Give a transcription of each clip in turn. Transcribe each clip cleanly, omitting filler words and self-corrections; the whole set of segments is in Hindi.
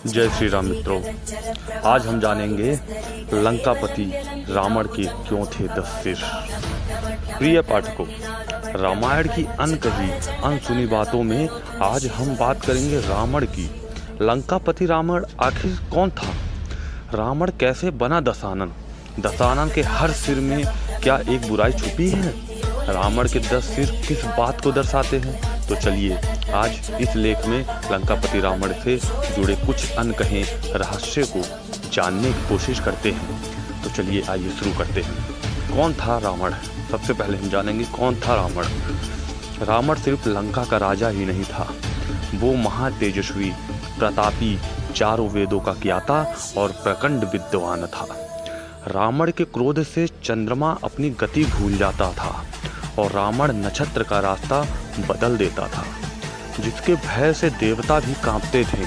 जय श्री राम मित्रों, आज हम जानेंगे लंकापति रावण के क्यों थे 10 सिर। प्रिय पाठकों, रामायण की अनकही अनसुनी बातों में आज हम बात करेंगे रावण की। लंकापति रावण आखिर कौन था? रावण कैसे बना दशानन? दशानन के हर सिर में क्या एक बुराई छुपी है? रावण के 10 सिर किस बात को दर्शाते हैं? तो चलिए आज इस लेख में लंकापति रावण से जुड़े कुछ अनकहे रहस्य को जानने की कोशिश करते हैं। तो चलिए आइए शुरू करते हैं। कौन था रावण? सबसे पहले हम जानेंगे कौन था रावण। रावण सिर्फ लंका का राजा ही नहीं था, वो महातेजस्वी, प्रतापी, चारों वेदों का ज्ञाता और प्रचंड विद्वान था। रावण के क्रोध से चंद्रमा अपनी गति भूल जाता था और रावण नक्षत्र का रास्ता बदल देता था, जिसके भय से देवता भी कांपते थे।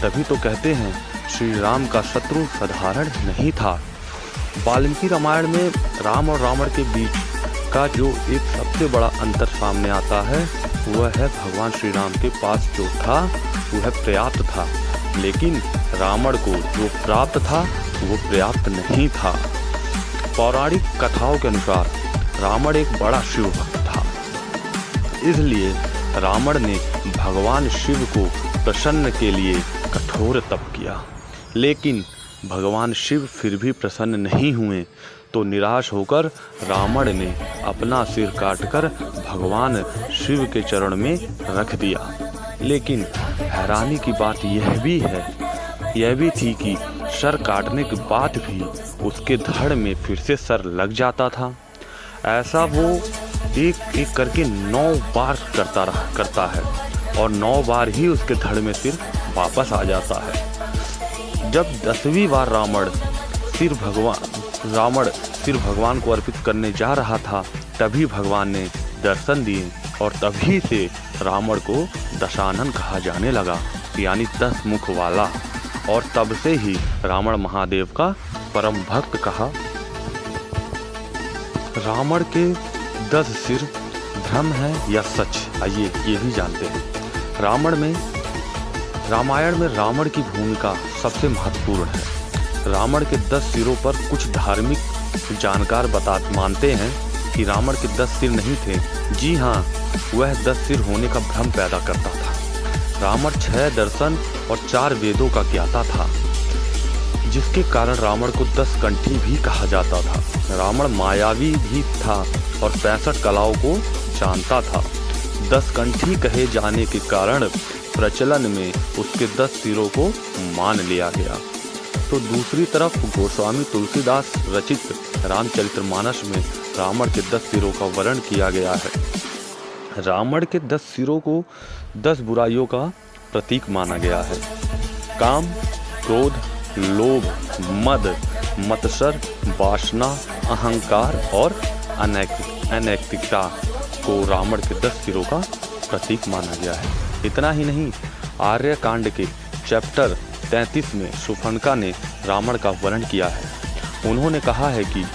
तभी तो कहते हैं श्री राम का शत्रु साधारण नहीं था। वाल्मीकि रामायण में राम और रावण के बीच का जो एक सबसे बड़ा अंतर सामने आता है वह है भगवान श्री राम के पास जो था वह पर्याप्त था, लेकिन रावण को जो प्राप्त था वो पर्याप्त नहीं था। पौराणिक कथाओं के अनुसार रावण एक बड़ा शिव भक्त था, इसलिए रावण ने भगवान शिव को प्रसन्न के लिए कठोर तप किया। लेकिन भगवान शिव फिर भी प्रसन्न नहीं हुए, तो निराश होकर रावण ने अपना सिर काटकर भगवान शिव के चरण में रख दिया। लेकिन हैरानी की बात यह भी थी कि सर काटने के बाद भी उसके धड़ में फिर से सर लग जाता था। ऐसा वो एक एक करके 9 बार करता है और 9 बार ही उसके धड़ में सिर वापस आ जाता है। जब 10वीं बार रावण सिर भगवान को अर्पित करने जा रहा था, तभी भगवान ने दर्शन दिए और तभी से रावण को दशानन कहा जाने लगा, यानी 10 मुख वाला। और तब से ही रावण महादेव का परम भक्त कहा। रावण के 10 सिर भ्रम है या सच? आइए ये भी जानते हैं। रामायण में रावण की भूमिका सबसे महत्वपूर्ण है। रावण के 10 सिरों पर कुछ धार्मिक जानकार मानते हैं कि रावण के 10 सिर नहीं थे। जी हाँ, वह 10 सिर होने का भ्रम पैदा करता था। रावण 6 दर्शन और 4 वेदों का ज्ञाता था, जिसके कारण रावण को 10 कंठी भी कहा जाता था। रावण मायावी भी था और 65 कलाओं को जानता था। 10 कंठी कहे जाने के कारण प्रचलन में उसके 10 सिरों को मान लिया गया। तो दूसरी तरफ गोस्वामी तुलसीदास रचित रामचरितमानस में रावण के 10 सिरों का वर्णन किया गया है। रावण के 10 सिरों को 10 बुराइयों का प्रतीक माना गया है। काम, क्रोध, लोभ, मद, मत्सर, वासना, अहंकार और अनैतिकता को रावण के 10 सिरों का प्रतीक माना गया है। इतना ही नहीं, आर्य कांड के चैप्टर 33 में शूर्पणखा ने रावण का वर्णन किया है। उन्होंने कहा है कि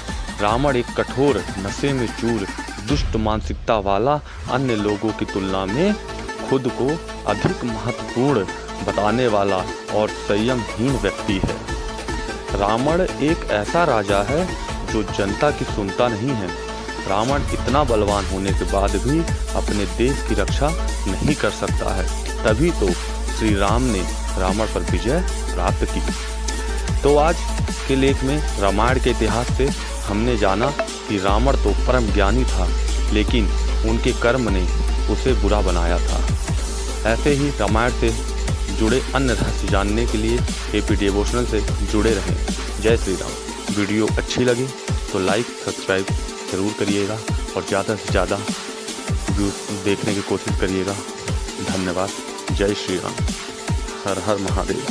रावण एक कठोर, नशे में चूर, दुष्ट मानसिकता वाला, अन्य लोगों की तुलना में खुद को अधिक महत्वपूर्ण बताने वाला और संयमहीन व्यक्ति है। रावण एक ऐसा राजा है जो जनता की सुनता नहीं है। रावण इतना बलवान होने के बाद भी अपने देश की रक्षा नहीं कर सकता है। तभी तो श्री राम ने रावण पर विजय प्राप्त की। तो आज के लेख में रामायण के इतिहास से हमने जाना कि रावण तो परम ज्ञानी था, लेकिन उनके कर्म ने उसे बुरा बनाया था। ऐसे ही रामायण से जुड़े अन्य रहस्य जानने के लिए एपी डिवोशनल से जुड़े रहें। जय श्री राम। वीडियो अच्छी लगी तो लाइक सब्सक्राइब जरूर करिएगा और ज़्यादा से ज़्यादा व्यूज़ देखने की कोशिश करिएगा। धन्यवाद। जय श्री राम। हर हर महादेव।